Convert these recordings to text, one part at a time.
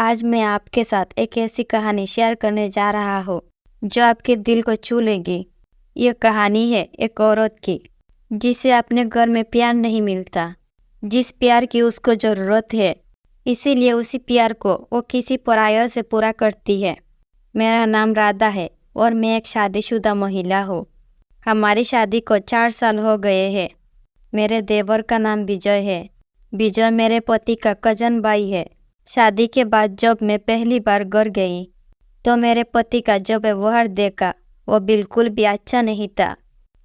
आज मैं आपके साथ एक ऐसी कहानी शेयर करने जा रहा हूँ जो आपके दिल को छू लेगी। ये कहानी है एक औरत की जिसे अपने घर में प्यार नहीं मिलता, जिस प्यार की उसको ज़रूरत है, इसीलिए उसी प्यार को वो किसी पराया से पूरा करती है। मेरा नाम राधा है और मैं एक शादीशुदा महिला हूँ। हमारी शादी को 4 साल हो गए हैं। मेरे देवर का नाम विजय है। विजय मेरे पति का कजन भाई है। शादी के बाद जब मैं पहली बार घर गई तो मेरे पति का जो व्यवहार देखा वो बिल्कुल भी अच्छा नहीं था।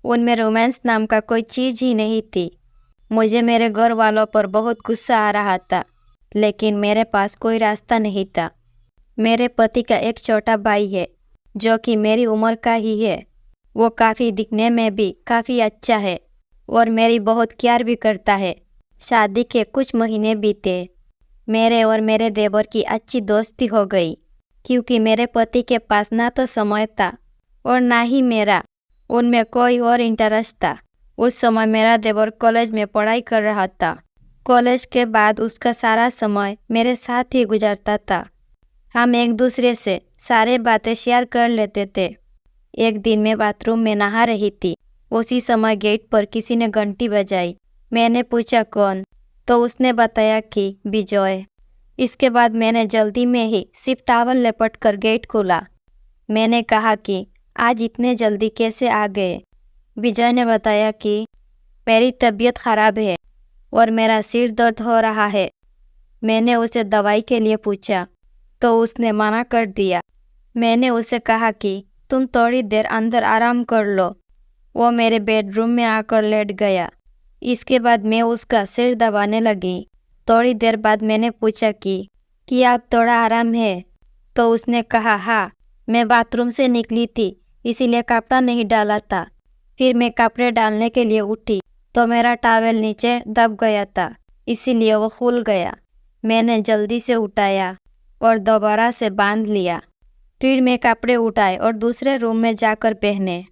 उनमें रोमांस नाम का कोई चीज़ ही नहीं थी। मुझे मेरे घर वालों पर बहुत गुस्सा आ रहा था, लेकिन मेरे पास कोई रास्ता नहीं था। मेरे पति का एक छोटा भाई है जो कि मेरी उम्र का ही है। वो काफ़ी दिखने में भी काफ़ी अच्छा है और मेरी बहुत केयर भी करता है। शादी के कुछ महीने बीते, मेरे और मेरे देवर की अच्छी दोस्ती हो गई क्योंकि मेरे पति के पास ना तो समय था और ना ही मेरा उनमें कोई और इंटरेस्ट था। उस समय मेरा देवर कॉलेज में पढ़ाई कर रहा था। कॉलेज के बाद उसका सारा समय मेरे साथ ही गुजरता था। हम एक दूसरे से सारे बातें शेयर कर लेते थे। एक दिन मैं बाथरूम में नहा रही थी। उसी समय गेट पर किसी ने घंटी बजाई। मैंने पूछा कौन, तो उसने बताया कि विजय। इसके बाद मैंने जल्दी में ही सिर्फ टॉवल लपेट कर गेट खोला। मैंने कहा कि आज इतने जल्दी कैसे आ गए। विजय ने बताया कि मेरी तबीयत ख़राब है और मेरा सिर दर्द हो रहा है। मैंने उसे दवाई के लिए पूछा तो उसने मना कर दिया। मैंने उसे कहा कि तुम थोड़ी देर अंदर आराम कर लो। वो मेरे बेडरूम में आकर लेट गया। इसके बाद मैं उसका सिर दबाने लगी। थोड़ी देर बाद मैंने पूछा कि आप थोड़ा आराम है, तो उसने कहा हाँ, मैं बाथरूम से निकली थी इसीलिए कपड़ा नहीं डाला था। फिर मैं कपड़े डालने के लिए उठी तो मेरा टॉवेल नीचे दब गया था, इसीलिए वो खुल गया। मैंने जल्दी से उठाया और दोबारा से बांध लिया। फिर मैं कपड़े उठाए और दूसरे रूम में जाकर पहने।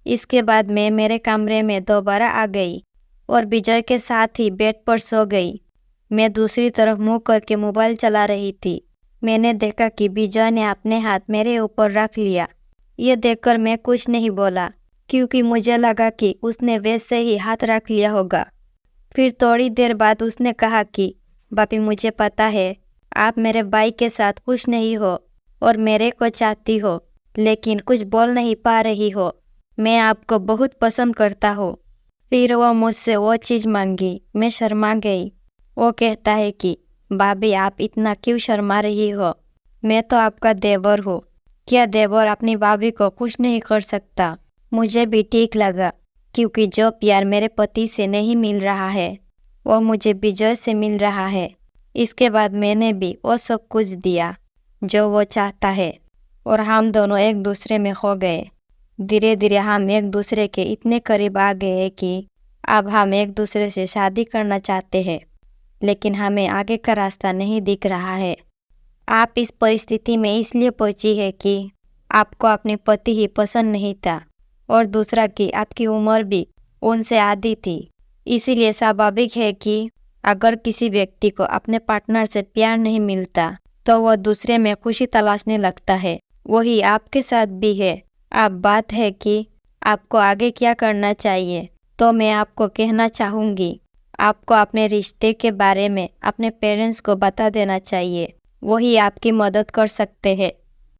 इसके बाद मैं मेरे कमरे में दोबारा आ गई और विजय के साथ ही बेड पर सो गई। मैं दूसरी तरफ मुंह करके मोबाइल चला रही थी। मैंने देखा कि विजय ने अपने हाथ मेरे ऊपर रख लिया। ये देखकर मैं कुछ नहीं बोला क्योंकि मुझे लगा कि उसने वैसे ही हाथ रख लिया होगा। फिर थोड़ी देर बाद उसने कहा कि भाभी, मुझे पता है आप मेरे भाई के साथ खुश नहीं हो और मेरे को चाहती हो, लेकिन कुछ बोल नहीं पा रही हो। मैं आपको बहुत पसंद करता हूँ। फिर वो मुझसे वो चीज़ मांगी। मैं शर्मा गई। वो कहता है कि भाभी, आप इतना क्यों शर्मा रही हो? मैं तो आपका देवर हूँ। क्या देवर अपनी भाभी को खुश नहीं कर सकता? मुझे भी ठीक लगा क्योंकि जो प्यार मेरे पति से नहीं मिल रहा है वो मुझे विजय से मिल रहा है। इसके बाद मैंने भी वो सब कुछ दिया जो वो चाहता है और हम दोनों एक दूसरे में खो गए। धीरे धीरे हम एक दूसरे के इतने करीब आ गए कि अब हम एक दूसरे से शादी करना चाहते हैं, लेकिन हमें आगे का रास्ता नहीं दिख रहा है। आप इस परिस्थिति में इसलिए पहुंची है कि आपको अपने पति ही पसंद नहीं था और दूसरा कि आपकी उम्र भी उनसे आधी थी। इसीलिए स्वाभाविक है कि अगर किसी व्यक्ति को अपने पार्टनर से प्यार नहीं मिलता तो वह दूसरे में खुशी तलाशने लगता है। वही आपके साथ भी है। अब बात है कि आपको आगे क्या करना चाहिए। तो मैं आपको कहना चाहूँगी, आपको अपने रिश्ते के बारे में अपने पेरेंट्स को बता देना चाहिए। वही आपकी मदद कर सकते हैं।